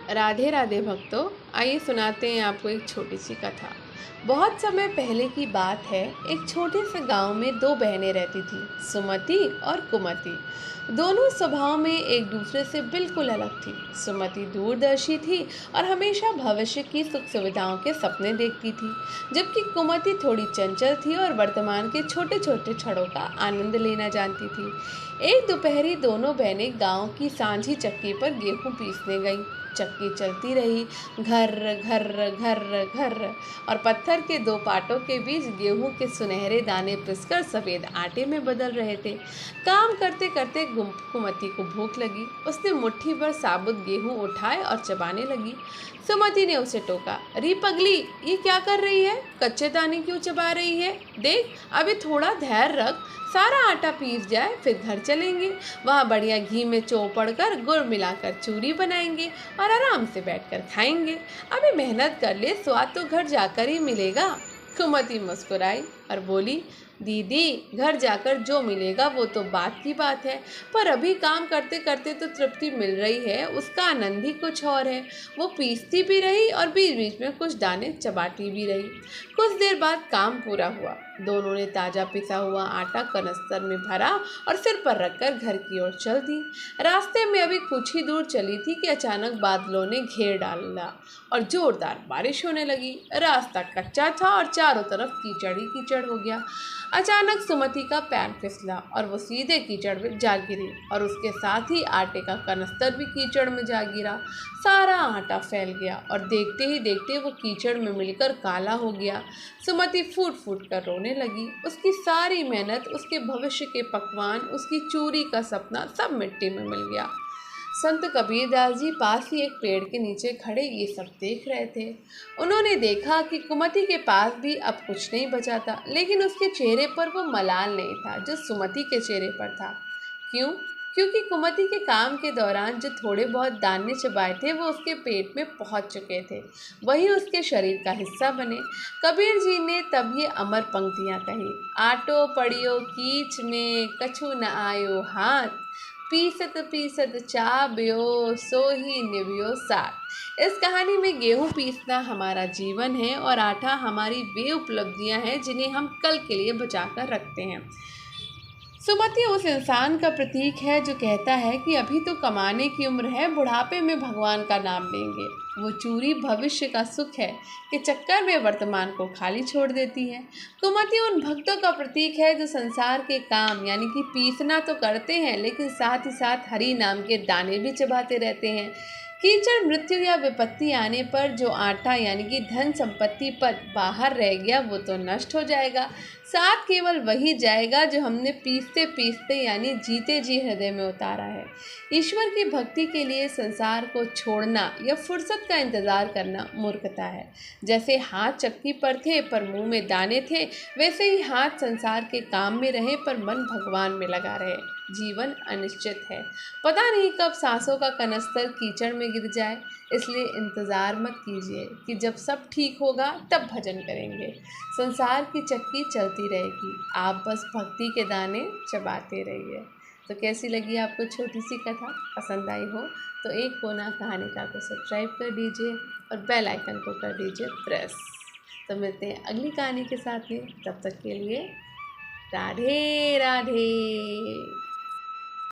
राधे राधे भक्तों, आइए सुनाते हैं आपको एक छोटी सी कथा। बहुत समय पहले की बात है। एक छोटे से गांव में दो बहनें रहती थी, सुमति और कुमति। दोनों स्वभाव में एक दूसरे से बिल्कुल अलग थी। सुमति दूरदर्शी थी और हमेशा भविष्य की सुख सुविधाओं के सपने देखती थी, जबकि कुमति थोड़ी चंचल थी और वर्तमान के छोटे छोटे क्षणों का आनंद लेना जानती थी। एक दोपहरी दोनों बहनें गांव की सांझी चक्की पर गेहूं पीसने गईं। चक्की चलती रही, घर घर घर घर, और पत्थर के दो पाटों के बीच गेहूं के सुनहरे दाने पिसकर सफेद आटे में बदल रहे थे। काम करते करते कुमति को भूख लगी। उसने मुट्ठी भर साबुत गेहूं उठाए और चबाने लगी। सुमति ने उसे टोका, री पगली, ये क्या कर रही है? कच्चे दाने क्यों चबा रही है? देख, अभी थोड़ा धैर्य रख, सारा आटा पीस जाए फिर घर चलेंगे। वहाँ बढ़िया घी में चौपड़ कर गुड़ मिलाकर चूरी बनाएंगे और आराम से बैठकर खाएंगे। अभी मेहनत कर ले, स्वाद तो घर जाकर ही मिलेगा। कुमति मुस्कुराई और बोली, दीदी, घर जाकर जो मिलेगा वो तो बात की बात है, पर अभी काम करते करते तो तृप्ति मिल रही है, उसका आनंद ही कुछ और है। वो पीसती भी रही और बीच बीच में कुछ दाने चबाती भी रही। कुछ देर बाद काम पूरा हुआ। दोनों ने ताजा पिसा हुआ आटा कनस्तर में भरा और सिर पर रखकर घर की ओर चल दी। रास्ते में अभी कुछ ही दूर चली थी कि अचानक बादलों ने घेर डाला और जोरदार बारिश होने लगी। रास्ता कच्चा था और चारों तरफ कीचड़ ही कीचड़ हो गया। अचानक सुमति का पैर फिसला और वो सीधे कीचड़ में जा गिरी और उसके साथ ही आटे का कनस्तर भी कीचड़ में जा गिरा। सारा आटा फैल गया और देखते ही देखते वो कीचड़ में मिलकर काला हो गया। सुमति फूट फूट कर रोने लगी। उसकी सारी मेहनत, उसके भविष्य के पकवान, उसकी चूरी का सपना सब मिट्टी में मिल गया। संत कबीरदास जी पास ही एक पेड़ के नीचे खड़े ये सब देख रहे थे। उन्होंने देखा कि कुमति के पास भी अब कुछ नहीं बचा था, लेकिन उसके चेहरे पर वो मलाल नहीं था जो सुमति के चेहरे पर था। क्यों? क्योंकि कुमति के काम के दौरान जो थोड़े बहुत दाने चबाए थे वो उसके पेट में पहुंच चुके थे, वही उसके शरीर का हिस्सा बने। कबीर जी ने तब ये अमर पंक्तियां कही, आटो पड़ियो कीच में कछु न आयो हाथ, पीसत पीसत चाब्यो सो ही निव्यो साथ। इस कहानी में गेहूं पीसना हमारा जीवन है और आटा हमारी वे उपलब्धियां हैं जिन्हें हम कल के लिए बचाकर रखते हैं। सुमति उस इंसान का प्रतीक है जो कहता है कि अभी तो कमाने की उम्र है, बुढ़ापे में भगवान का नाम लेंगे। वो चूरी भविष्य का सुख है कि चक्कर में वर्तमान को खाली छोड़ देती है। कुमति उन भक्तों का प्रतीक है जो संसार के काम यानी कि पीसना तो करते हैं, लेकिन साथ ही साथ हरि नाम के दाने भी चबाते रहते हैं। कीचड़, मृत्यु या विपत्ति आने पर जो आटा यानी कि धन संपत्ति पर बाहर रह गया वो तो नष्ट हो जाएगा, साथ केवल वही जाएगा जो हमने पीसते पीसते यानी जीते जी हृदय में उतारा है। ईश्वर की भक्ति के लिए संसार को छोड़ना या फुर्सत का इंतजार करना मूर्खता है। जैसे हाथ चक्की पर थे पर मुंह में दाने थे, वैसे ही हाथ संसार के काम में रहे पर मन भगवान में लगा रहे। जीवन अनिश्चित है, पता नहीं कब सांसों का कनस्तर कीचड़ में गिर जाए, इसलिए इंतज़ार मत कीजिए कि जब सब ठीक होगा तब भजन करेंगे। संसार की चक्की चलती रहेगी, आप बस भक्ति के दाने चबाते रहिए। तो कैसी लगी आपको छोटी सी कथा? पसंद आई हो तो एक कोना कहानिका को सब्सक्राइब कर दीजिए और बेल आइकन को कर दीजिए प्रेस। तो मिलते हैं अगली कहानी के साथ में, तब तक के लिए राधे राधे।